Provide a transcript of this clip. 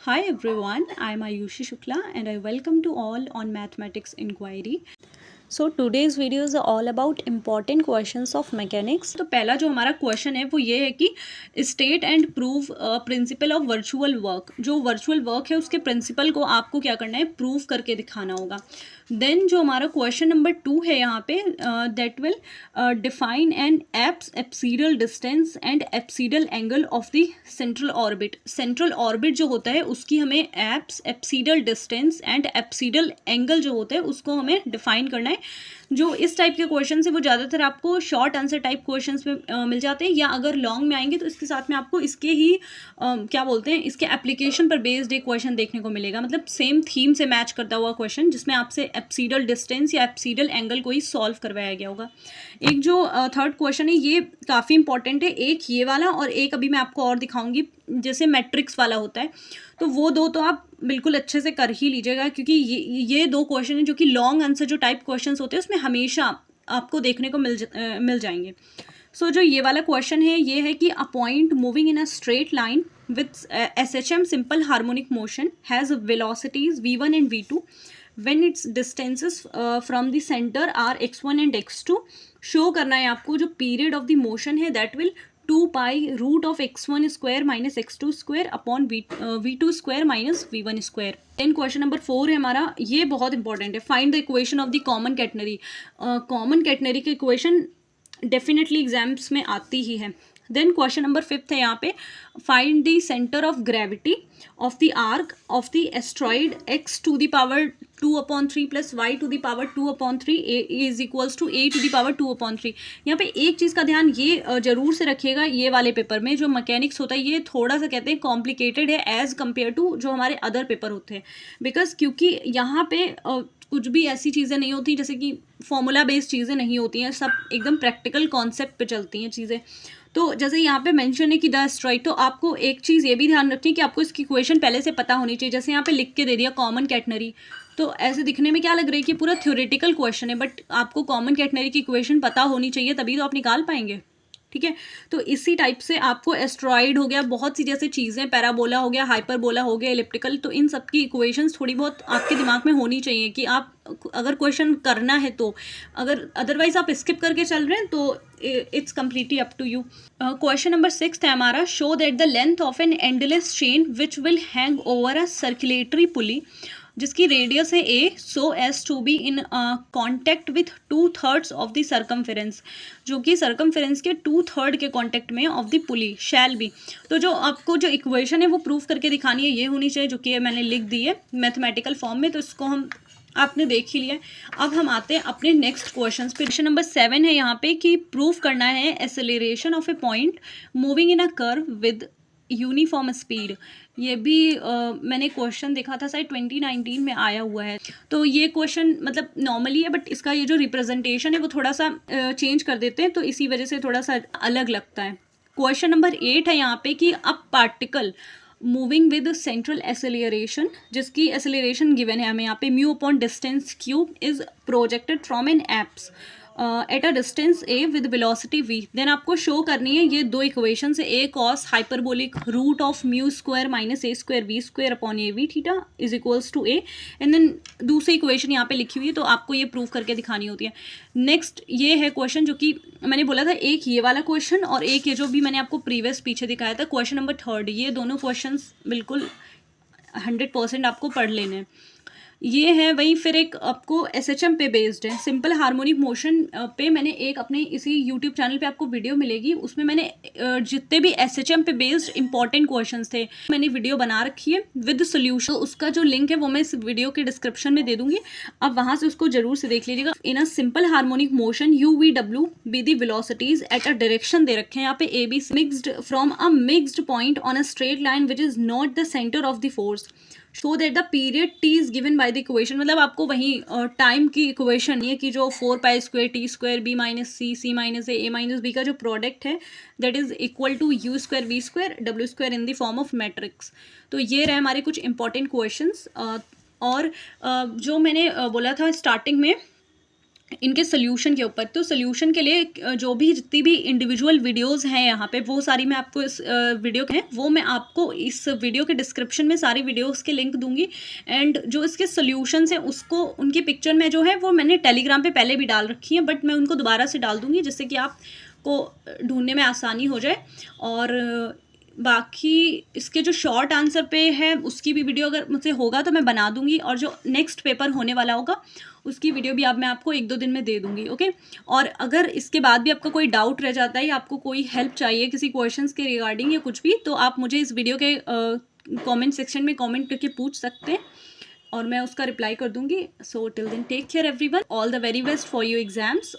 Hi everyone, I am Ayushi Shukla and I welcome to all on Mathematics Inquiry. So today's video is all about important questions of mechanics. तो पहला जो हमारा question है वो ये है कि state and prove principle of virtual work. जो वर्चुअल वर्क है उसके प्रिंसिपल को आपको क्या करना है, प्रूव करके दिखाना होगा। देन जो हमारा क्वेश्चन नंबर 2 है यहाँ पे, that will define an apsidal distance and apsidal angle of the central orbit. Central orbit जो होता है उसकी हमें apsidal distance and apsidal angle जो होता है उसको हमें डिफाइन करना है। जो इस टाइप के क्वेश्चन है वो ज़्यादातर आपको शॉर्ट आंसर टाइप क्वेश्चंस में मिल जाते हैं, या अगर लॉन्ग में आएंगे तो इसके साथ में आपको इसके ही क्या बोलते हैं, इसके एप्लीकेशन पर बेस्ड एक क्वेश्चन देखने को मिलेगा। मतलब सेम थीम से मैच करता हुआ क्वेश्चन जिसमें आपसे एप्सिडल डिस्टेंस या एप्सिडल एंगल को ही सॉल्व करवाया गया होगा। एक जो थर्ड क्वेश्चन है ये काफ़ी इंपॉर्टेंट है, एक ये वाला और एक अभी मैं आपको और दिखाऊंगी जैसे मैट्रिक्स वाला होता है, तो वो दो तो आप बिल्कुल अच्छे से कर ही लीजिएगा, क्योंकि ये दो क्वेश्चन हैं जो कि लॉन्ग आंसर जो टाइप क्वेश्चंस होते हैं उसमें हमेशा आपको देखने को मिल जाएंगे। सो जो ये वाला क्वेश्चन है ये है कि a point moving in a straight line with SHM simple harmonic motion has velocities v1 and v2 when its distances from the center are x1 and x2। Show करना है आपको जो पीरियड ऑफ द मोशन है that will 2 pi root of x1 square minus x2 square upon v2 square minus v1 square. Then question number 4 है हमारा, ये बहुत important है। Find the equation of the common catenary. Common catenary की equation definitely exams में आती ही है। Then question number 5 है यहाँ पे, find the centre of gravity of the arc of the asteroid x to the power 2/3 plus y to the power 2/3 is equals to a to the power 2/3। यहाँ पे एक चीज़ का ध्यान ये जरूर से रखिएगा, ये वाले पेपर में जो मैकेनिक्स होता है ये थोड़ा सा कहते हैं कॉम्प्लिकेटेड है एज कम्पेयर टू जो हमारे अदर पेपर होते हैं, बिकॉज क्योंकि यहाँ पे कुछ भी ऐसी चीज़ें नहीं होती जैसे कि फॉर्मूला बेस्ड चीज़ें नहीं होती हैं, सब एकदम प्रैक्टिकल कॉन्सेप्ट पे चलती हैं चीज़ें। तो जैसे यहाँ पे मेंशन है कि द एस्ट्रॉइड, तो आपको एक चीज़ ये भी ध्यान रखनी है कि आपको इसकी इक्वेशन पहले से पता होनी चाहिए। जैसे यहाँ पे लिख के दे दिया कॉमन कैटनरी, तो ऐसे दिखने में क्या लग रहा है कि पूरा थ्योरेटिकल क्वेश्चन है, बट आपको कॉमन कैटनरी की इक्वेशन पता होनी चाहिए तभी तो आप निकाल पाएंगे। ठीक है, तो इसी टाइप से आपको एस्ट्रॉइड हो गया, बहुत सी जैसे चीज़ें, पैराबोला हो गया, हाइपरबोला हो गया, एलिप्टिकल, तो इन सब की इक्वेशंस थोड़ी बहुत आपके दिमाग में होनी चाहिए कि आप अगर क्वेश्चन करना है तो, अगर अदरवाइज आप स्किप करके चल रहे हैं तो it's completely up to you. Question number 6 है हमारा, show that the length of an endless chain which will hang over a circulatory pulley जिसकी रेडियस है a, so as to be in contact with 2/3 of the circumference, जो कि circumference के 2/3 के कॉन्टैक्ट में of the pulley shall be. तो जो आपको जो इक्वेशन है वो प्रूव करके दिखानी है, ये होनी चाहिए, जो कि मैंने लिख दी है मैथमेटिकल फॉर्म में, तो इसको हम आपने देख ही लिया। अब हम आते हैं अपने नेक्स्ट क्वेश्चन पे। क्वेश्चन नंबर 7 है यहाँ पे कि प्रूफ करना है acceleration of A point moving in a curve with uniform speed. ये भी मैंने क्वेश्चन देखा था शायद 2019 में आया हुआ है। तो ये क्वेश्चन मतलब नॉर्मली है, बट इसका ये जो रिप्रेजेंटेशन है वो थोड़ा सा चेंज कर देते हैं, तो इसी वजह से थोड़ा सा अलग लगता है। क्वेश्चन नंबर 8 है यहाँ पे कि a particle moving with central acceleration, जिसकी एक्सेलरेशन गिवन है हमें यहाँ पे mu upon distance cube is projected from an apse at a distance a with velocity v। Then आपको शो करनी है ये दो इक्वेशन से, a cos hyperbolic root of mu square minus a square v square upon a v theta is equals to a, and then दूसरी equation यहाँ पे लिखी हुई है, तो आपको ये प्रूव करके दिखानी होती है। नेक्स्ट ये है क्वेश्चन जो कि मैंने बोला था, एक ये वाला क्वेश्चन और एक ये जो भी मैंने आपको प्रीवियस पीछे दिखाया था क्वेश्चन नंबर 3, ये दोनों क्वेश्चन बिल्कुल 100% आपको पढ़ लेने हैं। ये है वही, फिर एक आपको SHM पे बेस्ड है, सिंपल हार्मोनिक मोशन पे मैंने एक अपने इसी यूट्यूब चैनल पे आपको वीडियो मिलेगी, उसमें मैंने जितने भी SHM पे बेस्ड इंपॉर्टेंट क्वेश्चंस थे मैंने वीडियो बना रखी है विद सोल्यूशन। तो उसका जो लिंक है वो मैं इस वीडियो के डिस्क्रिप्शन में दे दूंगी, आप वहाँ से उसको जरूर से देख लीजिएगा। In a simple harmonic motion UVW be the velocities at a direction दे रखे हैं यहाँ पे AB mixed from a mixed point on a straight line which is not the centre of the force, show that the period t is given by the equation. मतलब आपको वही time की equation ये कि जो 4 pi square t square b minus C minus A minus B का जो product है that is equal to u square v square w square in the form of matrix. तो ये रहे हमारे कुछ इंपॉर्टेंट क्वेश्चंस। और जो मैंने बोला था स्टार्टिंग में इनके सोल्यूशन के ऊपर। तो सोल्यूशन के लिए जो भी जितनी भी इंडिविजुअल वीडियोस हैं यहाँ पे, वो सारी मैं आपको इस वीडियो के हैं वो मैं आपको इस वीडियो के डिस्क्रिप्शन में सारी वीडियोस के लिंक दूंगी। एंड जो इसके सोल्यूशंस हैं उसको, उनकी पिक्चर में जो है वो मैंने टेलीग्राम पे पहले भी डाल रखी है, बट मैं उनको दोबारा से डाल दूंगी जिससे कि आपको ढूंढने में आसानी हो जाए। और बाकी इसके जो शॉर्ट आंसर पे है उसकी भी वीडियो अगर मुझसे होगा तो मैं बना दूंगी, और जो नेक्स्ट पेपर होने वाला होगा उसकी वीडियो भी मैं आपको 1-2 दिन में दे दूंगी, ओके। और अगर इसके बाद भी आपका कोई डाउट रह जाता है या आपको कोई हेल्प चाहिए किसी क्वेश्चंस के रिगार्डिंग या कुछ भी, तो आप मुझे इस वीडियो के कमेंट सेक्शन में कमेंट करके पूछ सकते हैं और मैं उसका रिप्लाई कर दूंगी। So till then take care everyone, all the very best for your exams.